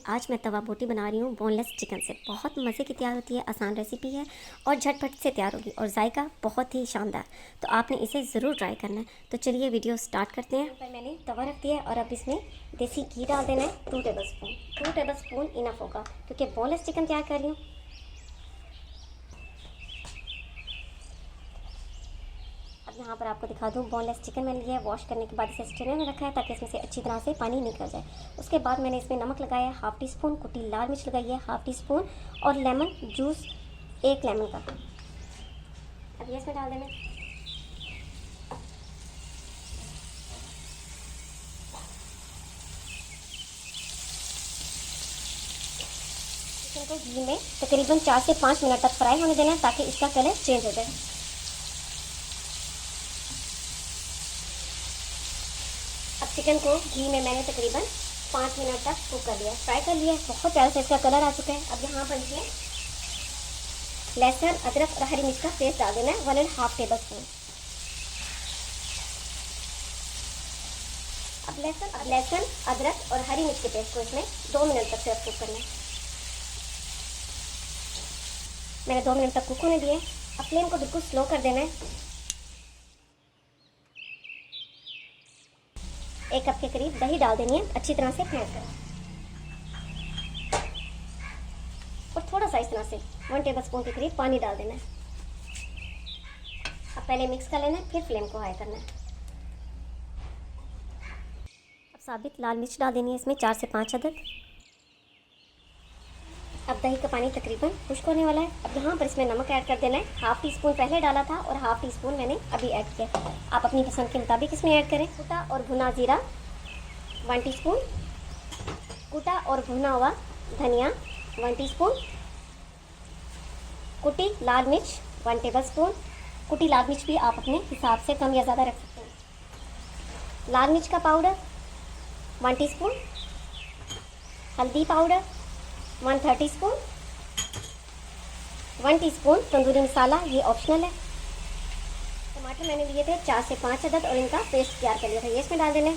आज मैं तवा बोटी बना रही हूँ बोनलेस चिकन से। बहुत मज़े की तैयार होती है, आसान रेसिपी है और झटपट से तैयार होगी और जायका बहुत ही शानदार। तो आपने इसे ज़रूर ट्राई करना है। तो चलिए वीडियो स्टार्ट करते हैं। पर मैंने तवा रख दिया है और अब इसमें देसी घी डाल देना है 2 table spoon. 2 table spoon enough होगा क्योंकि बोनलेस चिकन तैयार कर रही हूँ। अब यहाँ पर आपको दिखा दूँ, बोनलेस चिकन मैंने लिया है। वॉश करने के बाद इसे स्ट्रेनर में रखा है ताकि इसमें से अच्छी तरह से पानी निकल जाए। उसके बाद मैंने इसमें नमक लगाया है हाफ़ टी स्पून, कुटी लाल मिर्च लगाई है हाफ़ टी स्पून और लेमन जूस 1 लेमन का। अब ये इसमें डाल देना। चिकन को घी में तकरीबन 4 से 5 मिनट तक फ्राई होने देना है ताकि इसका कलर चेंज हो जाए। अब चिकन को घी में मैंने तकरीबन 5 मिनट तक कुक कर लिया, फ्राई कर लिया। बहुत प्यारा से इसका कलर आ चुका है। अब यहाँ पर इसमें लहसुन अदरक और हरी मिर्च का पेस्ट डाल देना है 1.5 टेबल स्पून। अब लहसुन अदरक और हरी मिर्च के पेस्ट को इसमें 2 मिनट तक सिर्फ कुक करना है। मैंने 2 मिनट तक कुक होने दिए। अब फ्लेम को बिल्कुल स्लो कर देना है। 1 कप के करीब दही डाल देनी है, अच्छी तरह से फेंट करें और थोड़ा सा इस तरह से 1 टेबल स्पून के करीब पानी डाल देना है। अब पहले मिक्स कर लेना है, फिर फ्लेम को हाई करना है। अब साबित लाल मिर्च डाल देनी है इसमें 4 से 5 अदद। अब दही का पानी तकरीबन खुश्क होने वाला है। अब यहाँ पर इसमें नमक ऐड कर देना है। हाफ़ टी स्पून पहले डाला था और हाफ़ टी स्पून मैंने अभी ऐड किया। आप अपनी पसंद के मुताबिक इसमें ऐड करें। कुटा और भुना जीरा 1 टीस्पून, कुटा और भुना हुआ धनिया 1 टीस्पून, कुटी लाल मिर्च 1 टेबल स्पून। कुटी लाल मिर्च भी आप अपने हिसाब से कम या ज़्यादा रख सकते हैं। लाल मिर्च का पाउडर 1 टीस्पून, हल्दी powder 1/3 teaspoon, 1 teaspoon tandoori masala, ये ऑप्शनल है। टमाटर मैंने लिए थे 4 से 5 अदद और इनका पेस्ट तैयार कर लिया था, ये इसमें डाल देना है।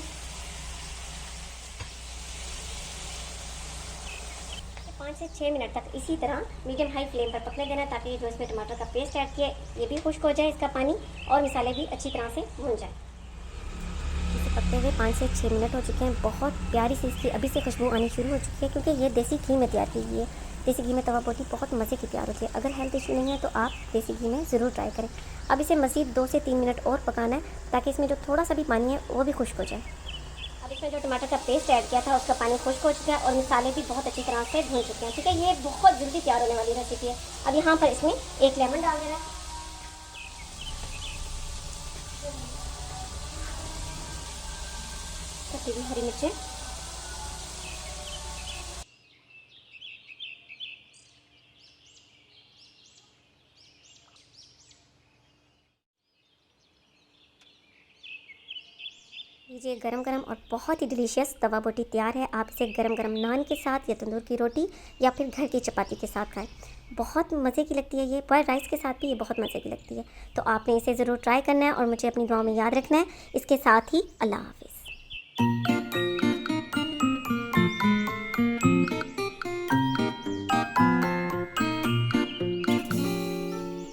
5 से 6 मिनट तक इसी तरह मीडियम हाई फ्लेम पर पकने देना ताकि जो इसमें टमाटर का पेस्ट ऐड किया ये भी खुश्क हो जाए, इसका पानी और मसाले भी अच्छी तरह से भून जाए। इसे पकते हुए 5 से 6 मिनट हो चुके हैं। बहुत प्यारी सी इसकी अभी से खुशबू आनी शुरू हो चुकी है क्योंकि ये देसी घी में तैयार की गई है। देसी घी में तवा बोटी बहुत मज़े की तैयार होती है। अगर हेल्थ इशू नहीं है तो आप देसी घी में ज़रूर ट्राई करें। अब इसे मज़ीद 2 से 3 मिनट और पकाना है ताकि इसमें जो थोड़ा सा भी पानी है वो भी खुश्क हो जाए। अब इसमें जो टमाटर का पेस्ट ऐड किया था उसका पानी खुश्क हो चुका है और मसाले भी बहुत अच्छी तरह से भून चुके हैं। ठीक है, ये बहुत जल्दी तैयार होने वाली रेसिपी है। अब यहाँ पर इसमें 1 लेमन डाल देना है। कटी हुई हरी मिर्चें, लीजिए गरम गरम और बहुत ही डिलीशियस तवा बोटी तैयार है। आप इसे गरम गरम नान के साथ या तंदूर की रोटी या फिर घर की चपाती के साथ खाएं। बहुत मज़े की लगती है ये, बॉइल्ड राइस के साथ भी ये बहुत मज़े की लगती है। तो आपने इसे ज़रूर ट्राई करना है और मुझे अपनी दुआ में याद रखना है। इसके साथ ही अल्लाह हाफ़िज़।